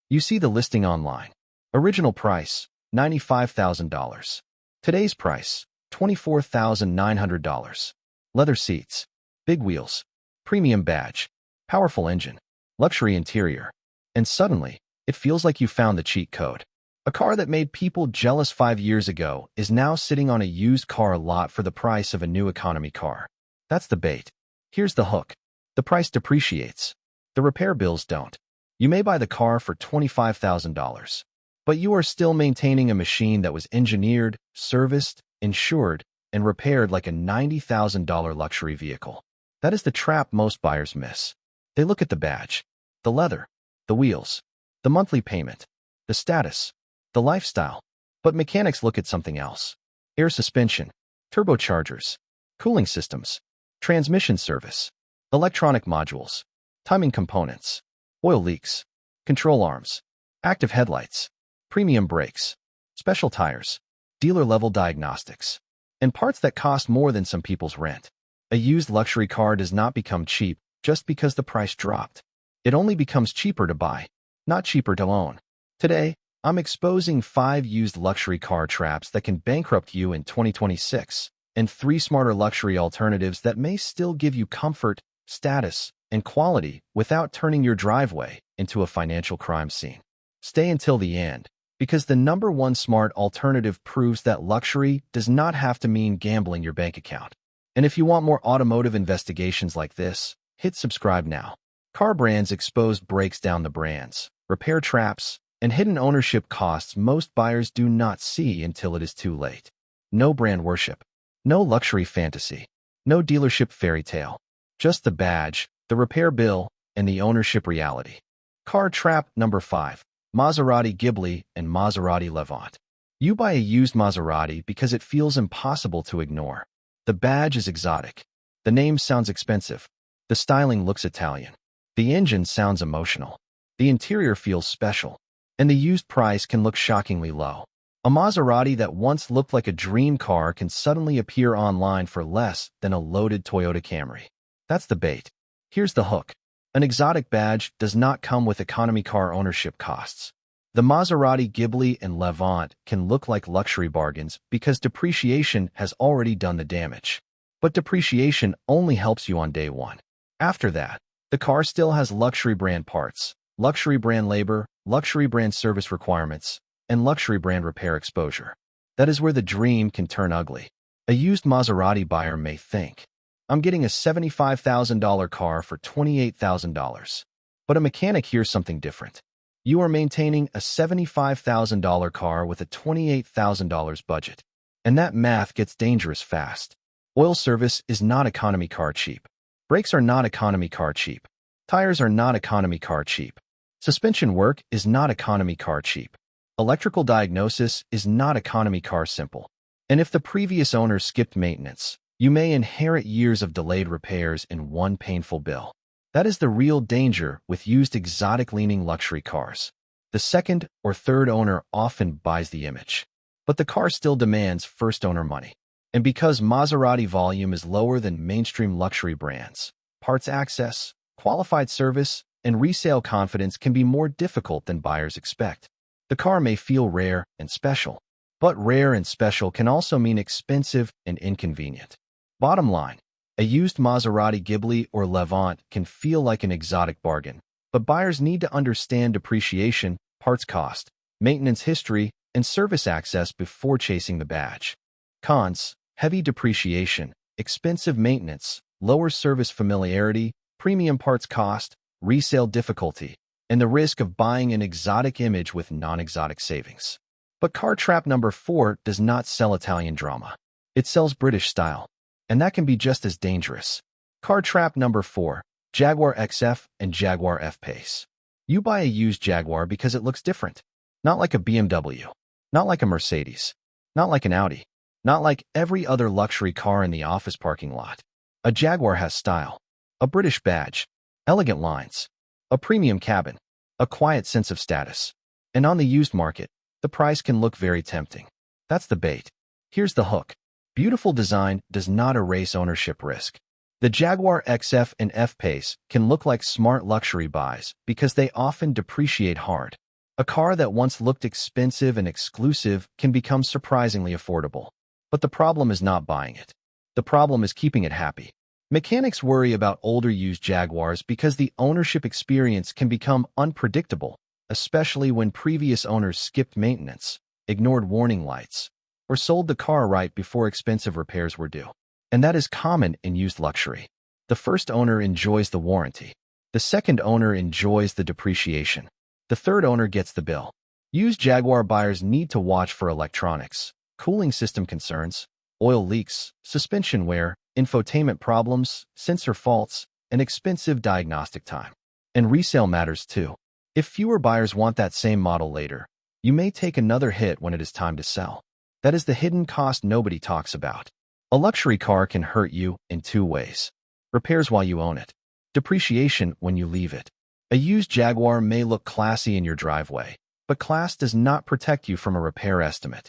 You see the listing online. Original price, $95,000. Today's price, $24,900. Leather seats, big wheels, premium badge, powerful engine, luxury interior. And suddenly, it feels like you found the cheat code. A car that made people jealous 5 years ago is now sitting on a used car lot for the price of a new economy car. That's the bait. Here's the hook. The price depreciates. The repair bills don't. You may buy the car for $25,000, but you are still maintaining a machine that was engineered, serviced, insured, and repaired like a $90,000 luxury vehicle. That is the trap most buyers miss. They look at the badge, the leather, the wheels, the monthly payment, the status, the lifestyle, but mechanics look at something else. Air suspension, turbochargers, cooling systems, transmission service, electronic modules, timing components, oil leaks, control arms, active headlights, premium brakes, special tires, dealer-level diagnostics, and parts that cost more than some people's rent. A used luxury car does not become cheap just because the price dropped. It only becomes cheaper to buy, not cheaper to own. Today, I'm exposing 5 used luxury car traps that can bankrupt you in 2026, and 3 smarter luxury alternatives that may still give you comfort, status, and quality without turning your driveway into a financial crime scene. Stay until the end, because the #1 smart alternative proves that luxury does not have to mean gambling your bank account. And if you want more automotive investigations like this, hit subscribe now. Car Brands Exposed breaks down the brands, repair traps, and hidden ownership costs most buyers do not see until it is too late. No brand worship, no luxury fantasy, no dealership fairy tale. Just the badge, the repair bill, and the ownership reality. Car trap number 5. Maserati Ghibli and Maserati Levant. You buy a used Maserati because it feels impossible to ignore. The badge is exotic. The name sounds expensive. The styling looks Italian. The engine sounds emotional. The interior feels special. And the used price can look shockingly low. A Maserati that once looked like a dream car can suddenly appear online for less than a loaded Toyota Camry. That's the bait. Here's the hook. An exotic badge does not come with economy car ownership costs. The Maserati Ghibli and Levant can look like luxury bargains because depreciation has already done the damage. But depreciation only helps you on day 1. After that, the car still has luxury brand parts, luxury brand labor, luxury brand service requirements, and luxury brand repair exposure. That is where the dream can turn ugly. A used Maserati buyer may think, I'm getting a $75,000 car for $28,000. But a mechanic hears something different. You are maintaining a $75,000 car with a $28,000 budget. And that math gets dangerous fast. Oil service is not economy car cheap. Brakes are not economy car cheap. Tires are not economy car cheap. Suspension work is not economy car cheap. Electrical diagnosis is not economy car simple. And if the previous owner skipped maintenance, you may inherit years of delayed repairs in one painful bill. That is the real danger with used exotic-leaning luxury cars. The second or third owner often buys the image, but the car still demands first owner money. And because Maserati volume is lower than mainstream luxury brands, parts access, qualified service, and resale confidence can be more difficult than buyers expect. The car may feel rare and special, but rare and special can also mean expensive and inconvenient. Bottom line, a used Maserati Ghibli or Levant can feel like an exotic bargain, but buyers need to understand depreciation, parts cost, maintenance history, and service access before chasing the badge. Cons: heavy depreciation, expensive maintenance, lower service familiarity, premium parts cost, resale difficulty, and the risk of buying an exotic image with non-exotic savings. But car trap number 4 does not sell Italian drama. It sells British style. And that can be just as dangerous. Car trap number 4, Jaguar XF and Jaguar F-Pace. You buy a used Jaguar because it looks different. Not like a BMW, not like a Mercedes, not like an Audi, not like every other luxury car in the office parking lot. A Jaguar has style, a British badge, elegant lines, a premium cabin, a quiet sense of status. And on the used market, the price can look very tempting. That's the bait. Here's the hook. Beautiful design does not erase ownership risk. The Jaguar XF and F-Pace can look like smart luxury buys because they often depreciate hard. A car that once looked expensive and exclusive can become surprisingly affordable. But the problem is not buying it. The problem is keeping it happy. Mechanics worry about older used Jaguars because the ownership experience can become unpredictable, especially when previous owners skipped maintenance, ignored warning lights, or sold the car right before expensive repairs were due. And that is common in used luxury. The first owner enjoys the warranty. The second owner enjoys the depreciation. The third owner gets the bill. Used Jaguar buyers need to watch for electronics, cooling system concerns, oil leaks, suspension wear, infotainment problems, sensor faults, and expensive diagnostic time. And resale matters too. If fewer buyers want that same model later, you may take another hit when it is time to sell. That is the hidden cost nobody talks about. A luxury car can hurt you in two ways. Repairs while you own it. Depreciation when you leave it. A used Jaguar may look classy in your driveway, but class does not protect you from a repair estimate.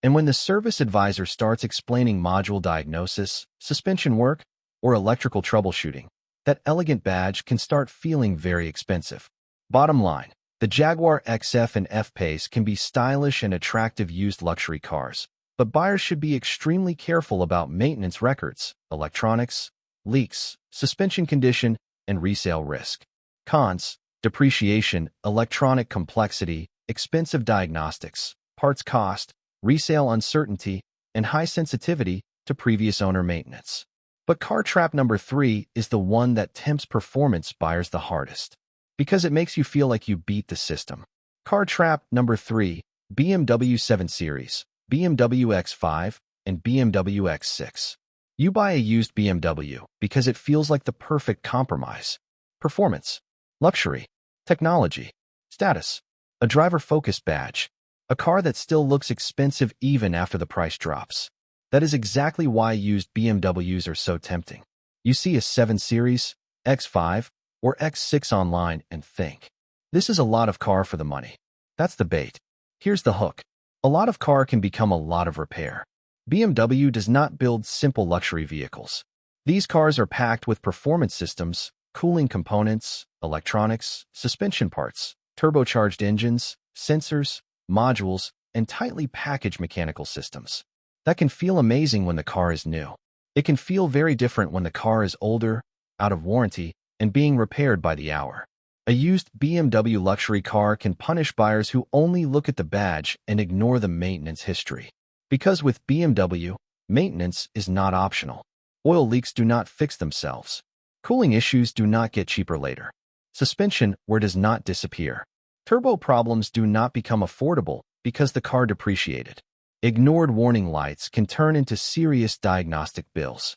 And when the service advisor starts explaining module diagnosis, suspension work, or electrical troubleshooting, that elegant badge can start feeling very expensive. Bottom line, the Jaguar XF and F-Pace can be stylish and attractive used luxury cars, but buyers should be extremely careful about maintenance records, electronics, leaks, suspension condition, and resale risk. Cons: depreciation, electronic complexity, expensive diagnostics, parts cost, resale uncertainty, and high sensitivity to previous owner maintenance. But car trap number 3 is the one that tempts performance buyers the hardest, because it makes you feel like you beat the system. Car trap number 3, BMW 7 Series, BMW X5, and BMW X6. You buy a used BMW because it feels like the perfect compromise. Performance, luxury, technology, status, a driver-focused badge, a car that still looks expensive even after the price drops. That is exactly why used BMWs are so tempting. You see a 7 Series, X5, or X6 online and think, this is a lot of car for the money. That's the bait. Here's the hook. A lot of car can become a lot of repair. BMW does not build simple luxury vehicles. These cars are packed with performance systems, cooling components, electronics, suspension parts, turbocharged engines, sensors, modules, and tightly packaged mechanical systems. That can feel amazing when the car is new. It can feel very different when the car is older, out of warranty, and being repaired by the hour. A used BMW luxury car can punish buyers who only look at the badge and ignore the maintenance history. Because with BMW, maintenance is not optional. Oil leaks do not fix themselves. Cooling issues do not get cheaper later. Suspension wear does not disappear. Turbo problems do not become affordable because the car depreciated. Ignored warning lights can turn into serious diagnostic bills.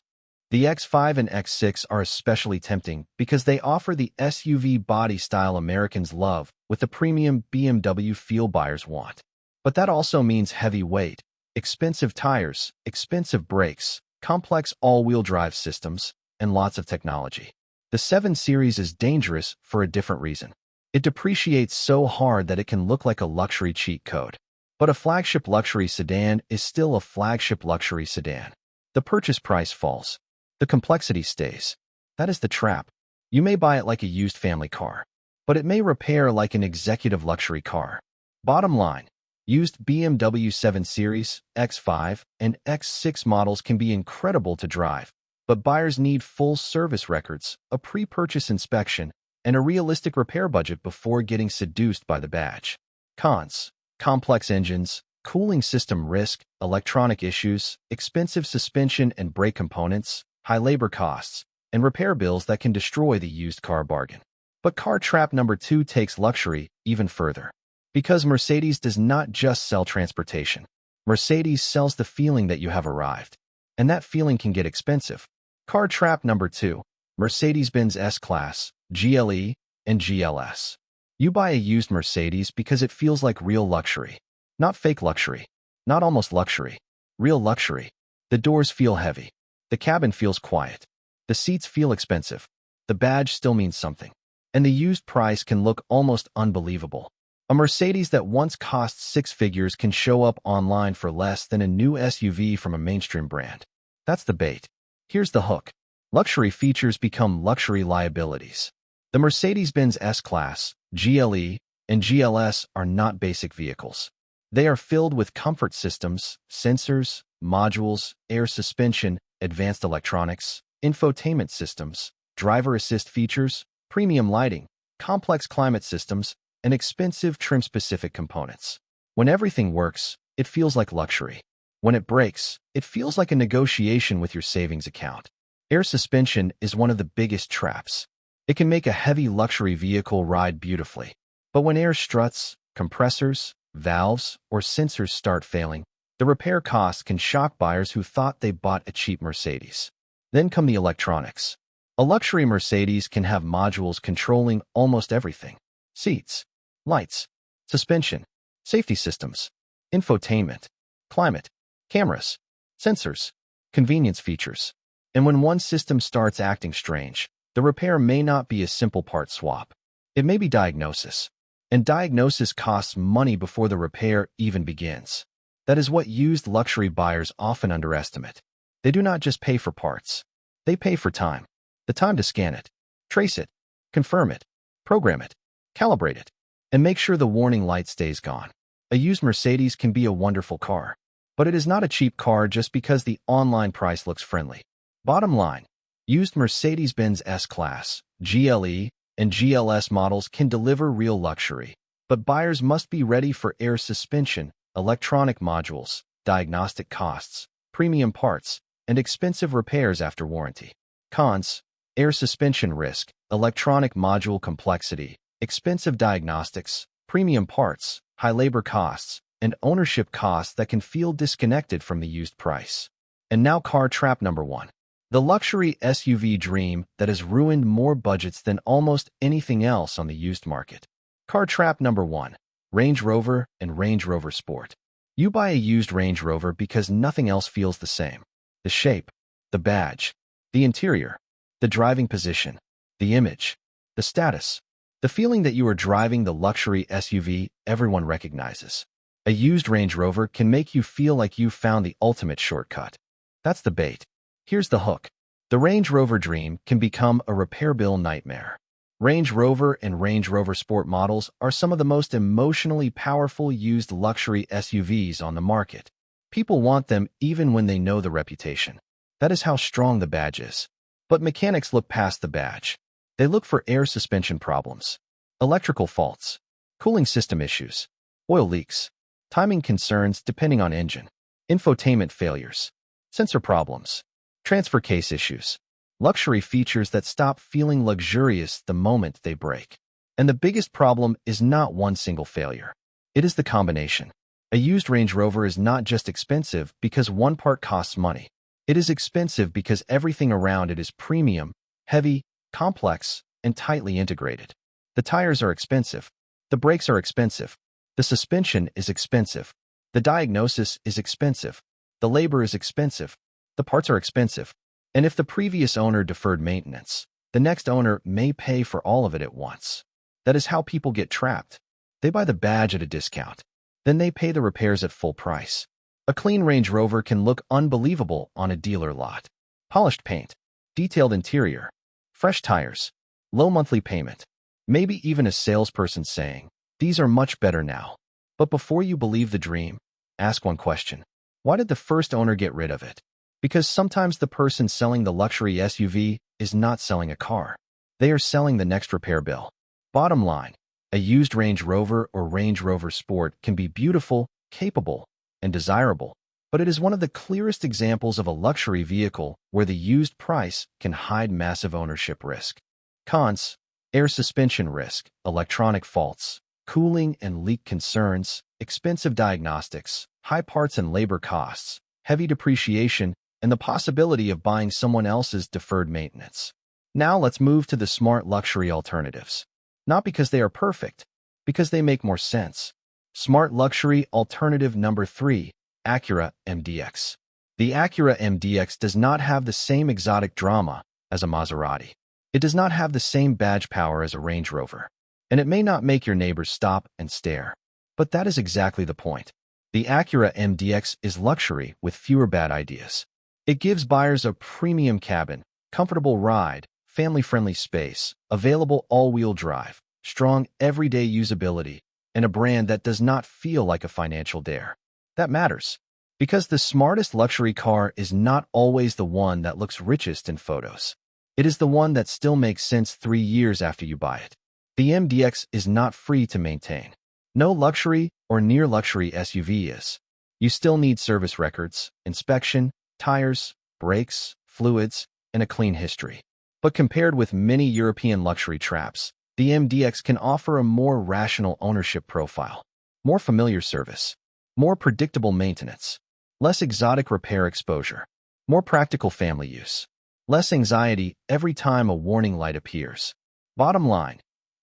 The X5 and X6 are especially tempting because they offer the SUV body style Americans love with the premium BMW feel buyers want. But that also means heavy weight, expensive tires, expensive brakes, complex all-wheel drive systems, and lots of technology. The 7 Series is dangerous for a different reason. It depreciates so hard that it can look like a luxury cheat code. But a flagship luxury sedan is still a flagship luxury sedan. The purchase price falls. The complexity stays. That is the trap. You may buy it like a used family car, but it may repair like an executive luxury car. Bottom line, used BMW 7 Series, X5, and X6 models can be incredible to drive, but buyers need full service records, a pre-purchase inspection, and a realistic repair budget before getting seduced by the badge. Cons: complex engines, cooling system risk, electronic issues, expensive suspension and brake components, high labor costs, and repair bills that can destroy the used car bargain. But car trap number 2 takes luxury even further. Because Mercedes does not just sell transportation. Mercedes sells the feeling that you have arrived. And that feeling can get expensive. Car trap number 2, Mercedes-Benz S-Class, GLE, and GLS. You buy a used Mercedes because it feels like real luxury. Not fake luxury. Not almost luxury. Real luxury. The doors feel heavy. The cabin feels quiet. The seats feel expensive. The badge still means something. And the used price can look almost unbelievable. A Mercedes that once cost 6 figures can show up online for less than a new SUV from a mainstream brand. That's the bait. Here's the hook. Luxury features become luxury liabilities. The Mercedes-Benz S-Class, GLE, and GLS are not basic vehicles. They are filled with comfort systems, sensors, modules, air suspension, advanced electronics, infotainment systems, driver assist features, premium lighting, complex climate systems, and expensive trim-specific components. When everything works, it feels like luxury. When it breaks, it feels like a negotiation with your savings account. Air suspension is one of the biggest traps. It can make a heavy luxury vehicle ride beautifully. But when air struts, compressors, valves, or sensors start failing, the repair costs can shock buyers who thought they bought a cheap Mercedes. Then come the electronics. A luxury Mercedes can have modules controlling almost everything: seats, lights, suspension, safety systems, infotainment, climate, cameras, sensors, convenience features. And when one system starts acting strange, the repair may not be a simple part swap. It may be diagnosis. And diagnosis costs money before the repair even begins. That is what used luxury buyers often underestimate. They do not just pay for parts. They pay for time. The time to scan it, trace it, confirm it, program it, calibrate it, and make sure the warning light stays gone. A used Mercedes can be a wonderful car, but it is not a cheap car just because the online price looks friendly. Bottom line, used Mercedes-Benz S-Class, GLE, and GLS models can deliver real luxury, but buyers must be ready for air suspension, electronic modules, diagnostic costs, premium parts, and expensive repairs after warranty. Cons: air suspension risk, electronic module complexity, expensive diagnostics, premium parts, high labor costs, and ownership costs that can feel disconnected from the used price. And now car trap number 1. The luxury SUV dream that has ruined more budgets than almost anything else on the used market. Car trap number 1. Range Rover and Range Rover Sport. You buy a used Range Rover because nothing else feels the same. The shape, the badge, the interior, the driving position, the image, the status, the feeling that you are driving the luxury SUV everyone recognizes. A used Range Rover can make you feel like you found the ultimate shortcut. That's the bait. Here's the hook. The Range Rover dream can become a repair bill nightmare. Range Rover and Range Rover Sport models are some of the most emotionally powerful used luxury SUVs on the market. People want them even when they know the reputation. That is how strong the badge is. But mechanics look past the badge. They look for air suspension problems, electrical faults, cooling system issues, oil leaks, timing concerns depending on engine, infotainment failures, sensor problems, transfer case issues, luxury features that stop feeling luxurious the moment they break. And the biggest problem is not one single failure. It is the combination. A used Range Rover is not just expensive because one part costs money. It is expensive because everything around it is premium, heavy, complex, and tightly integrated. The tires are expensive. The brakes are expensive. The suspension is expensive. The diagnosis is expensive. The labor is expensive. The parts are expensive. And if the previous owner deferred maintenance, the next owner may pay for all of it at once. That is how people get trapped. They buy the badge at a discount. Then they pay the repairs at full price. A clean Range Rover can look unbelievable on a dealer lot. Polished paint, detailed interior, fresh tires, low monthly payment, maybe even a salesperson saying, "These are much better now." But before you believe the dream, ask one question. Why did the first owner get rid of it? Because sometimes the person selling the luxury SUV is not selling a car. They are selling the next repair bill. Bottom line, a used Range Rover or Range Rover Sport can be beautiful, capable, and desirable, but it is one of the clearest examples of a luxury vehicle where the used price can hide massive ownership risk. Cons: air suspension risk, electronic faults, cooling and leak concerns, expensive diagnostics, high parts and labor costs, heavy depreciation, and the possibility of buying someone else's deferred maintenance. Now let's move to the smart luxury alternatives. Not because they are perfect, because they make more sense. Smart luxury alternative number 3, Acura MDX. The Acura MDX does not have the same exotic drama as a Maserati. It does not have the same badge power as a Range Rover. And it may not make your neighbors stop and stare. But that is exactly the point. The Acura MDX is luxury with fewer bad ideas. It gives buyers a premium cabin, comfortable ride, family-friendly space, available all-wheel drive, strong everyday usability, and a brand that does not feel like a financial dare. That matters, because the smartest luxury car is not always the one that looks richest in photos. It is the one that still makes sense 3 years after you buy it. The MDX is not free to maintain. No luxury or near-luxury SUV is. You still need service records, inspection, tires, brakes, fluids, and a clean history. But compared with many European luxury traps, the MDX can offer a more rational ownership profile, more familiar service, more predictable maintenance, less exotic repair exposure, more practical family use, less anxiety every time a warning light appears. Bottom line,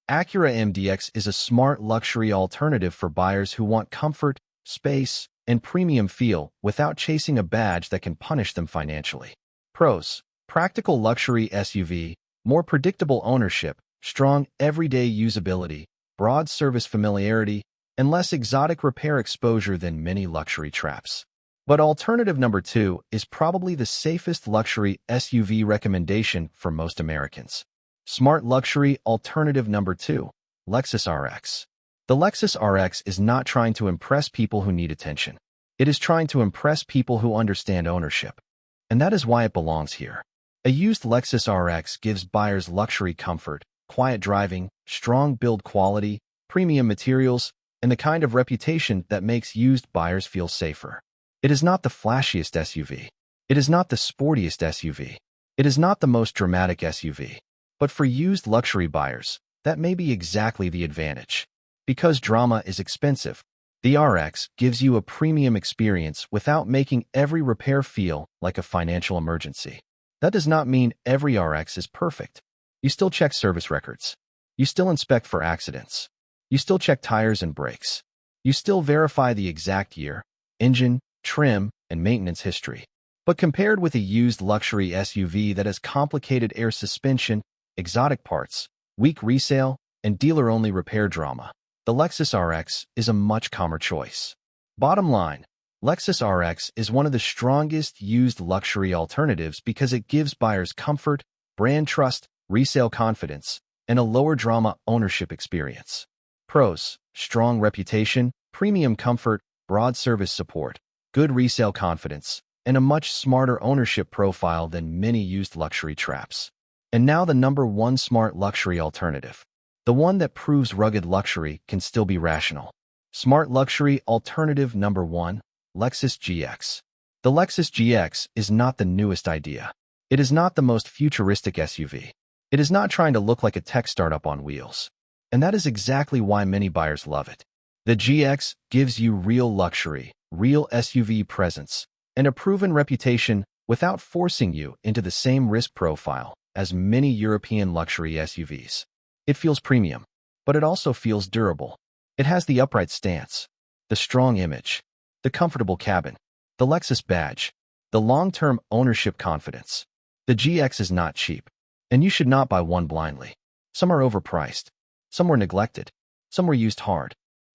Acura MDX is a smart luxury alternative for buyers who want comfort, space, and premium feel without chasing a badge that can punish them financially. Pros: practical luxury SUV, more predictable ownership, strong everyday usability, broad service familiarity, and less exotic repair exposure than many luxury traps. But alternative number 2 is probably the safest luxury SUV recommendation for most Americans. Smart luxury alternative number 2, Lexus RX. The Lexus RX is not trying to impress people who need attention. It is trying to impress people who understand ownership. And that is why it belongs here. A used Lexus RX gives buyers luxury comfort, quiet driving, strong build quality, premium materials, and the kind of reputation that makes used buyers feel safer. It is not the flashiest SUV. It is not the sportiest SUV. It is not the most dramatic SUV. But for used luxury buyers, that may be exactly the advantage. Because drama is expensive, the RX gives you a premium experience without making every repair feel like a financial emergency. That does not mean every RX is perfect. You still check service records. You still inspect for accidents. You still check tires and brakes. You still verify the exact year, engine, trim, and maintenance history. But compared with a used luxury SUV that has complicated air suspension, exotic parts, weak resale, and dealer-only repair drama, the Lexus RX is a much calmer choice. Bottom line, Lexus RX is one of the strongest used luxury alternatives because it gives buyers comfort, brand trust, resale confidence, and a lower drama ownership experience. Pros: strong reputation, premium comfort, broad service support, good resale confidence, and a much smarter ownership profile than many used luxury traps. And now the number 1 smart luxury alternative. The one that proves rugged luxury can still be rational. Smart luxury alternative number 1, Lexus GX. The Lexus GX is not the newest idea. It is not the most futuristic SUV. It is not trying to look like a tech startup on wheels. And that is exactly why many buyers love it. The GX gives you real luxury, real SUV presence, and a proven reputation without forcing you into the same risk profile as many European luxury SUVs. It feels premium, but it also feels durable. It has the upright stance, the strong image, the comfortable cabin, the Lexus badge, the long-term ownership confidence. The GX is not cheap, and you should not buy one blindly. Some are overpriced. Some were neglected. Some were used hard.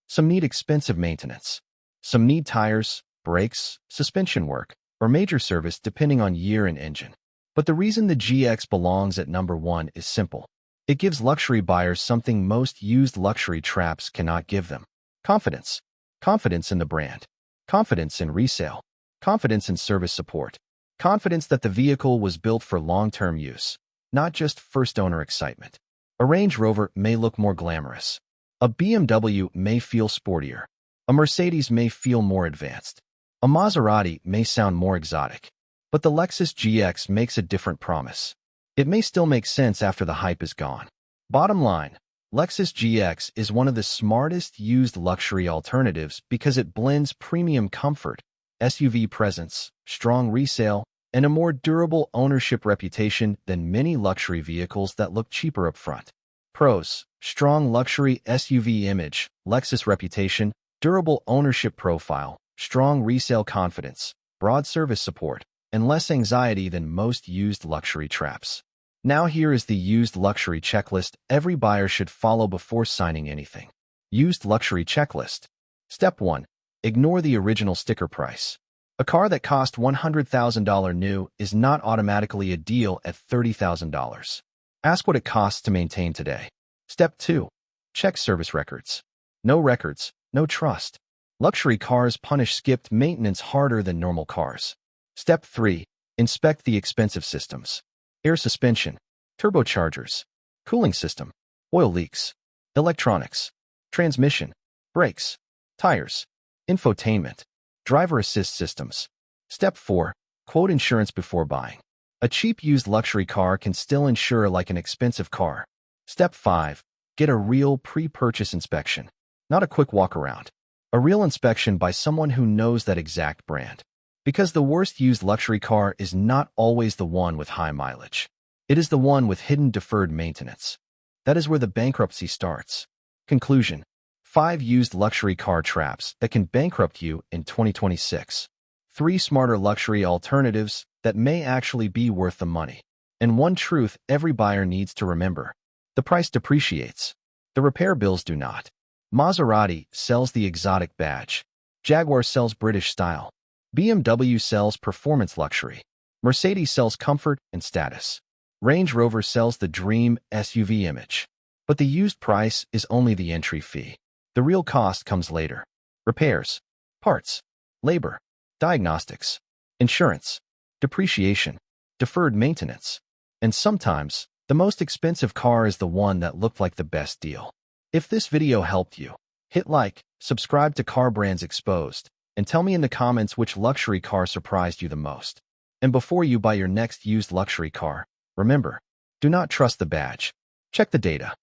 Some need expensive maintenance. Some need tires, brakes, suspension work, or major service depending on year and engine. But the reason the GX belongs at number 1 is simple. It gives luxury buyers something most used luxury traps cannot give them. Confidence. Confidence in the brand. Confidence in resale. Confidence in service support. Confidence that the vehicle was built for long-term use, not just first-owner excitement. A Range Rover may look more glamorous. A BMW may feel sportier. A Mercedes may feel more advanced. A Maserati may sound more exotic. But the Lexus GX makes a different promise. It may still make sense after the hype is gone. Bottom line, Lexus GX is one of the smartest used luxury alternatives because it blends premium comfort, SUV presence, strong resale, and a more durable ownership reputation than many luxury vehicles that look cheaper up front. Pros: strong luxury SUV image, Lexus reputation, durable ownership profile, strong resale confidence, broad service support, and less anxiety than most used luxury traps. Now here is the used luxury checklist every buyer should follow before signing anything. Used luxury checklist. Step 1. Ignore the original sticker price. A car that cost $100,000 new is not automatically a deal at $30,000. Ask what it costs to maintain today. Step 2. Check service records. No records, no trust. Luxury cars punish skipped maintenance harder than normal cars. Step 3. Inspect the expensive systems. Air suspension, turbochargers, cooling system, oil leaks, electronics, transmission, brakes, tires, infotainment, driver assist systems. Step 4. Quote insurance before buying. A cheap used luxury car can still insure like an expensive car. Step 5. Get a real pre-purchase inspection. Not a quick walk around. A real inspection by someone who knows that exact brand. Because the worst used luxury car is not always the one with high mileage. It is the one with hidden deferred maintenance. That is where the bankruptcy starts. Conclusion. 5 used luxury car traps that can bankrupt you in 2026. 3 smarter luxury alternatives that may actually be worth the money. And one truth every buyer needs to remember. The price depreciates. The repair bills do not. Maserati sells the exotic badge. Jaguar sells British style. BMW sells performance luxury. Mercedes sells comfort and status. Range Rover sells the dream SUV image. But the used price is only the entry fee. The real cost comes later. Repairs, parts, labor, diagnostics, insurance, depreciation, deferred maintenance. And sometimes, the most expensive car is the one that looked like the best deal. If this video helped you, hit like, subscribe to Car Brands Exposed, and tell me in the comments which luxury car surprised you the most. And before you buy your next used luxury car, remember, do not trust the badge. Check the data.